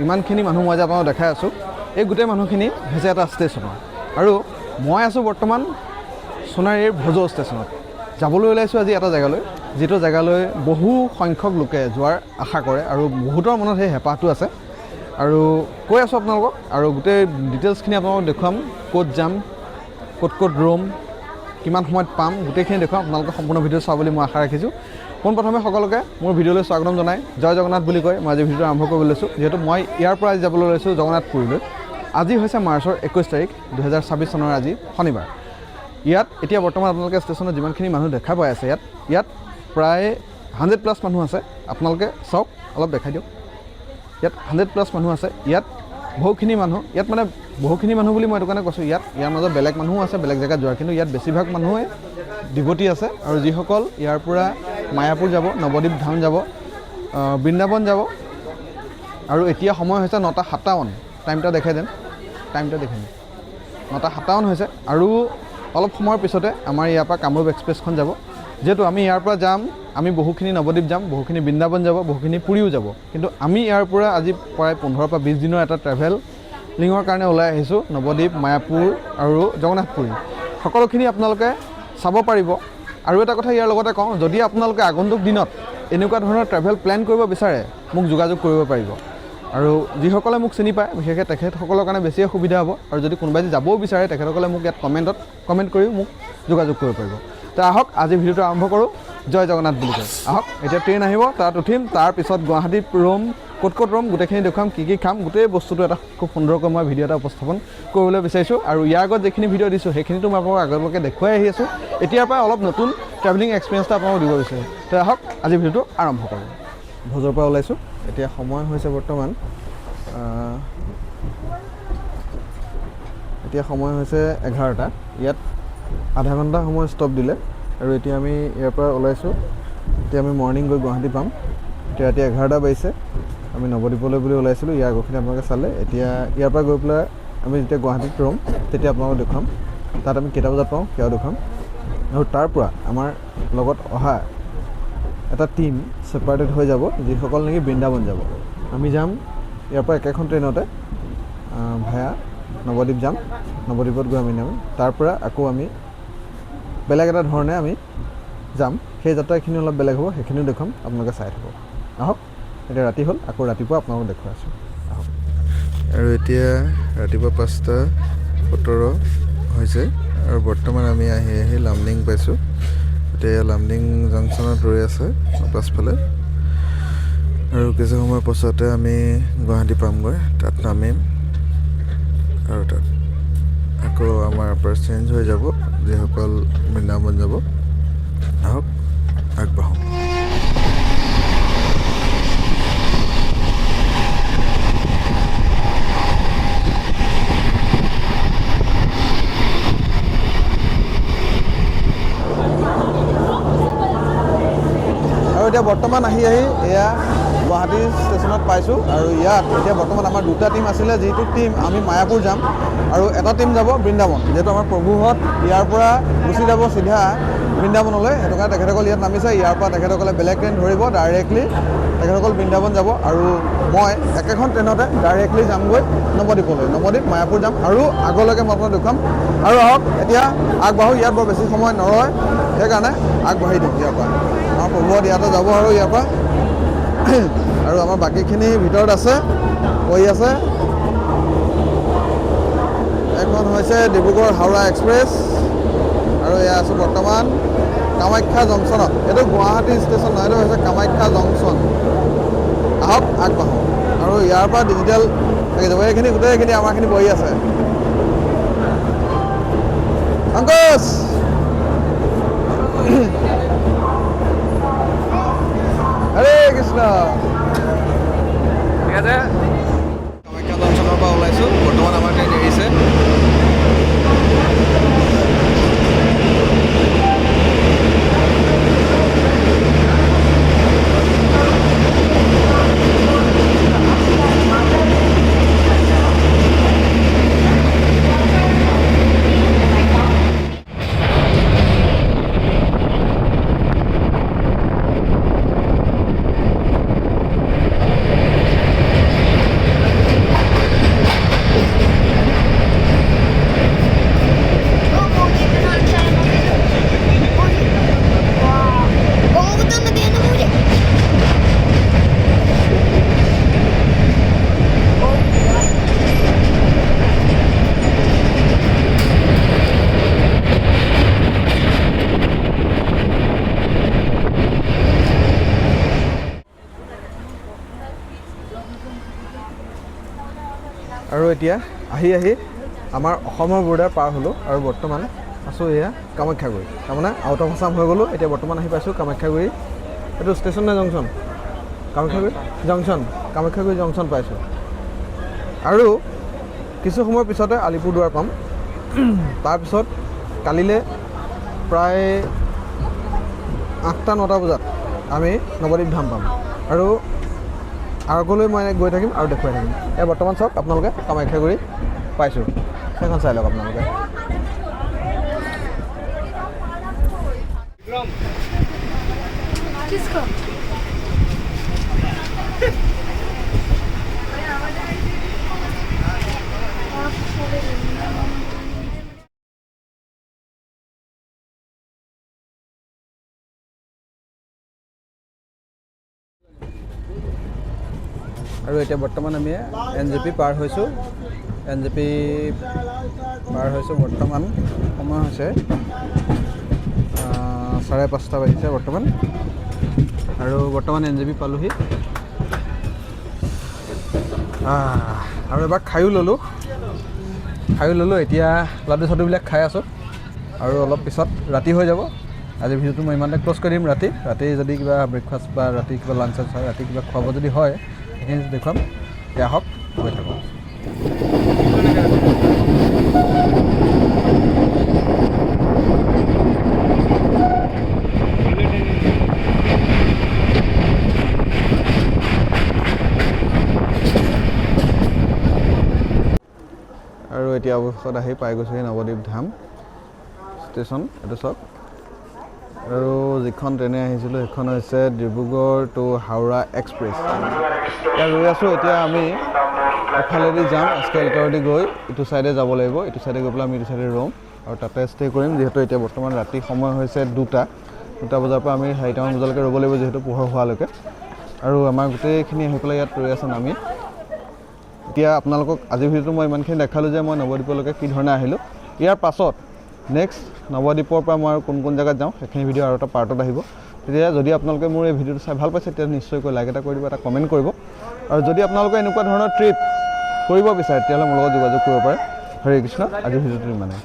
ইমানখিনি মানুহ মই যে আপোনাক দেখাই আছোঁ এই গোটেই মানুহখিনি হৈছে এটা ষ্টেচনৰ আৰু মই আছোঁ বৰ্তমান সোণাৰীৰ ভোজো ষ্টেচনত যাবলৈ ওলাইছোঁ আজি এটা জেগালৈ যিটো জেগালৈ বহু সংখ্যক লোকে যোৱাৰ আশা কৰে আৰু বহুতৰ মনত সেই হেঁপাহটো আছে আৰু কৈ আছোঁ আপোনালোকক আৰু গোটেই ডিটেইলছখিনি আপোনালোকক দেখুৱাম ক'ত যাম ক'ত ৰ'ম কিমান সময়ত পাম গোটেইখিনি দেখুৱাম আপোনালোকে সম্পূৰ্ণ ভিডিঅ' চাওঁ বুলি মই আশা ৰাখিছোঁ পোনপ্ৰথমে সকলোকে মোৰ ভিডিঅ'লৈ স্বাগতম জনাই জয় জগন্নাথ বুলি কৈ মই আজি ভিডিঅ'টো আৰম্ভ কৰিবলৈ লৈছোঁ যিহেতু মই ইয়াৰ পৰা আজি যাবলৈ লৈছোঁ জগন্নাথপুৰীলৈ আজি হৈছে মাৰ্চৰ 21 তাৰিখ 2026 চনৰ আজি শনিবাৰ ইয়াত এতিয়া বৰ্তমান আপোনালোকে ষ্টেচনত যিমানখিনি মানুহ দেখা পাই আছে ইয়াত প্ৰায় 100+ মানুহ আছে আপোনালোকে চাওক অলপ দেখাই দিয়ক ইয়াত 100+ মানুহ আছে ইয়াত বহুখিনি মানুহ ইয়াত মানে বহুখিনি মানুহ বুলি মই এইটো কাৰণে কৈছোঁ ইয়াৰ মাজত বেলেগ মানুহো আছে বেলেগ জেগাত যোৱাৰ কিন্তু ইয়াত বেছিভাগ মানুহে ডিভটি আছে আৰু যিসকল ইয়াৰ পৰা মায়াপুৰ যাব নৱদ্বীপ ধাম যাব বৃন্দাবন যাব আৰু এতিয়া সময় হৈছে 9:57 টাইমটা দেখাই দেন 9:57 হৈছে আৰু অলপ সময়ৰ পিছতে আমাৰ ইয়াৰ পৰা কামৰূপ এক্সপ্ৰেছখন যাব যেহেতু আমি ইয়াৰ পৰা যাম আমি বহুখিনি নৱদ্বীপ যাম বহুখিনি বৃন্দাবন যাব বহুখিনি পুৰীও যাব কিন্তু আমি ইয়াৰ পৰা আজি প্ৰায় 15 পৰা 20 দিনৰ এটা ট্ৰেভেলিঙৰ কাৰণে ওলাই আহিছোঁ নৱদ্বীপ মায়াপুৰ আৰু জগন্নাথপুৰী সকলোখিনি আপোনালোকে চাব পাৰিব আৰু এটা কথা ইয়াৰ লগতে কওঁ যদি আপোনালোকে আগন্তুক দিনত এনেকুৱা ধৰণৰ ট্ৰেভেল প্লেন কৰিব বিচাৰে মোক যোগাযোগ কৰিব পাৰিব আৰু যিসকলে মোক চিনি পায় বিশেষকৈ তেখেতসকলৰ কাৰণে বেছিয়ে সুবিধা হ'ব আৰু যদি কোনোবাই যাবও বিচাৰে তেখেতসকলে মোক ইয়াত কমেণ্ট কৰি মোক যোগাযোগ কৰিব পাৰিব তো আহক আজি ভিডিঅ'টো আৰম্ভ কৰোঁ জয় জগন্নাথ বুলি কয় আহক এতিয়া ট্ৰেইন আহিব তাত উঠিম তাৰপিছত গুৱাহাটীত ৰ'ম ক'ত ৰ'ম গোটেইখিনি দেখুৱাম কি খাম গোটেই বস্তুটো এটা খুব সুন্দৰকৈ মই ভিডিঅ' এটা উপস্থাপন কৰিবলৈ বিচাৰিছোঁ আৰু ইয়াৰ আগত যিখিনি ভিডিঅ' দিছোঁ সেইখিনিতো মই আপোনালোকক আগলৈকে দেখুৱাই আহি আছোঁ এতিয়াৰ পৰা অলপ নতুন ট্ৰেভেলিং এক্সপিৰিয়েঞ্চ এটা আপোনালোকক দিব বিচাৰিছোঁ তো আহক আজি ভিডিঅ'টো আৰম্ভ কৰোঁ ভোজৰ পৰা ওলাইছোঁ এতিয়া সময় হৈছে বৰ্তমান এতিয়া সময় হৈছে 11টা ইয়াত আধা ঘণ্টা সময় ষ্টপ দিলে আৰু এতিয়া আমি ইয়াৰ পৰা ওলাইছোঁ এতিয়া আমি মৰ্ণিং গৈ গুৱাহাটী পাম এতিয়া ৰাতি 11টা বাজিছে আমি নৱদ্বীপলৈ বুলি ওলাইছিলোঁ ইয়াৰ আগৰখিনি আপোনালোকে চালে এতিয়া ইয়াৰ পৰা গৈ পেলাই আমি যেতিয়া গুৱাহাটীত ৰ'ম তেতিয়া আপোনালোকক দেখুৱাম তাত আমি কেইটা বজাত পাওঁ সেয়াও দেখুৱাম আৰু তাৰ পৰা আমাৰ লগত অহা এটা টীম ছেপাৰেটেড হৈ যাব যিসকল নেকি বৃন্দাবন যাব আমি যাম ইয়াৰ পৰা একেখন ট্ৰেইনতে ভায়া নৱদ্বীপ যাম নৱদ্বীপত গৈ আমি নামিম তাৰ পৰা আকৌ আমি বেলেগ এটা ধৰণে আমি যাম সেই যাত্ৰাখিনি অলপ বেলেগ হ'ব সেইখিনিও দেখুৱাম আপোনালোকে চাই থাকক আহক এতিয়া ৰাতি হ'ল আকৌ ৰাতিপুৱা আপোনালোকক দেখুৱাই আছোঁ আহক আৰু এতিয়া ৰাতিপুৱা 5:17 হৈছে আৰু বৰ্তমান আমি আহি লামডিং পাইছোঁ এতিয়া লামডিং জাংচনত ৰৈ আছে পাছফালে আৰু কিছু সময়ৰ পাছতে আমি গুৱাহাটী পামগৈ তাত নামিম আৰু তাত আকৌ আমাৰ বাছ চেঞ্জ হৈ যাব যিসকল বৃন্দাবন যাব আহক আগবাঢ়োঁ আৰু এতিয়া বৰ্তমান আহি এয়া গুৱাহাটী ষ্টেচনত পাইছোঁ আৰু ইয়াত এতিয়া বৰ্তমান আমাৰ দুটা টীম আছিলে যিটো টীম আমি মায়াপুৰ যাম আৰু এটা টীম যাব বৃন্দাবন যিহেতু আমাৰ প্ৰভুহঁত ইয়াৰ পৰা গুচি যাব চিধা বৃন্দাবনলৈ সেইটো কাৰণে তেখেতসকল ইয়াত নামিছে ইয়াৰ পৰা তেখেতসকলে বেলেগ ট্ৰেইন ধৰিব ডাইৰেক্টলি তেখেতসকল বৃন্দাবন যাব আৰু মই একেখন ট্ৰেইনতে ডাইৰেক্টলি যামগৈ নৱদ্বীপ মায়াপুৰ যাম আৰু আগলৈকে মই আপোনাক দেখুৱাম আৰু আহক এতিয়া আগবাঢ়োঁ ইয়াত বৰ বেছি সময় নৰয় সেইকাৰণে আগবাঢ়ি দিম ইয়াৰ পৰা আমাৰ প্ৰভুহঁত ইয়াতে যাব আৰু ইয়াৰ পৰা আৰু আমাৰ বাকীখিনি ভিতৰত আছে কৈ আছে এখন হৈছে ডিব্ৰুগড় হাওৰা এক্সপ্ৰেছ আৰু এয়া আছোঁ বৰ্তমান কামাখ্যা জংচনত এইটো গুৱাহাটী ষ্টেচন নহয় এইটো হৈছে কামাখ্যা জংচন আহক আগবাঢ়োঁ আৰু ইয়াৰ পৰা ডিজিটেল থাকি যাব এইখিনি গোটেইখিনি আমাৰখিনি বহি আছে অংকুশ হৰে কৃষ্ণ ঠিক আছে কামাখ্যা জংচনৰ পৰা ওলাইছোঁ বৰ্তমান আমাৰ ট্ৰেইন এৰিছে আৰু এতিয়া আহি আমাৰ অসমৰ বৰ্ডাৰ পাৰ হ'লোঁ আৰু বৰ্তমান আছোঁ এয়া কামাখ্যাগুৰি। তাৰমানে আউট অফ আছাম হৈ গ'লোঁ। এতিয়া বৰ্তমান আহি পাইছোঁ কামাখ্যাগুৰি। এইটো ষ্টেচন নে junction? Kamakhyaguri junction, Kamakhyaguri junction পাইছোঁ। আৰু কিছু সময়ৰ পিছতে আলিপুৰদুৱাৰ পাম। তাৰপিছত কালিলৈ প্ৰায় 8-9 বজাত আমি নৱদ্বীপ ধাম পাম। আৰু আগলৈ মই গৈ থাকিম আৰু দেখুৱাই থাকিম। এয়া বৰ্তমান চাওক আপোনালোকে কামাখ্যাগুৰি পাইছোঁ। সেইখন চাই লওক আপোনালোকে। আৰু এতিয়া বৰ্তমান আমি NJP পাৰ হৈছোঁ। NJP পাৰ হৈছোঁ। বৰ্তমান সময় হৈছে 5:30 বাজিছে বৰ্তমান। আৰু বৰ্তমান NJP পালোহি। আৰু এবাৰ খায়ো ল'লোঁ। এতিয়া লাডু চাডুবিলাক খাই আছোঁ। আৰু অলপ পিছত ৰাতি হৈ যাব। আজিৰ ভিডিঅ'টো মই ইমানতে ক্ল'জ কৰি দিম। ৰাতি যদি কিবা ব্ৰেকফাষ্ট বা ৰাতি কিবা লাঞ্চ হয়, ৰাতি কিবা খুৱাব যদি হয় সেইখিনি দেখুৱাম। এতিয়া আহক গৈ থাকক। আৰু এতিয়া অৱশেষত আহি পাই গৈছোঁহি নৱদ্বীপ ধাম ষ্টেচন। এইটো চাওক। আৰু যিখন ট্ৰেইনে আহিছিলোঁ সেইখন হৈছে ডিব্ৰুগড় টু হাওৰা এক্সপ্ৰেছ। এতিয়া ৰৈ আছোঁ। এতিয়া আমি এফালেদি যাম, এস্কেলেটৰেদি গৈ ইটো ছাইডে যাব লাগিব। ইটো ছাইডে গৈ পেলাই আমি ইটো ছাইডে ৰ'ম আৰু তাতে ষ্টে' কৰিম। যিহেতু এতিয়া বৰ্তমান ৰাতি সময় হৈছে 2টা বজাৰ পৰা আমি 4টামান বজালৈকে ৰ'ব লাগিব, যিহেতু পোহৰ হোৱালৈকে। আৰু আমাৰ গোটেইখিনি আহি পেলাই ইয়াত ৰৈ আছে নামি। এতিয়া আপোনালোকক আজিৰ ভিডিঅ'টো মই ইমানখিনি দেখালোঁ যে মই নৱদ্বীপলৈকে কি ধৰণে আহিলোঁ। ইয়াৰ পাছত নেক্সট নৱদ্বীপৰ পৰা মই আৰু কোন জেগাত যাওঁ সেইখিনি ভিডিঅ' আৰু এটা পাৰ্টত আহিব। তেতিয়া যদি আপোনালোকে মোৰ এই ভিডিঅ'টো চাই ভাল পাইছে তেতিয়া নিশ্চয়কৈ লাইক এটা কৰি দিব, এটা কমেণ্ট কৰিব। আৰু যদি আপোনালোকে এনেকুৱা ধৰণৰ ট্ৰিপ কৰিব বিচাৰে তেতিয়াহ'লে মোৰ লগত যোগাযোগ কৰিব পাৰে। হৰে কৃষ্ণ। আজিৰ ভিডিঅ'টো ইমানেই।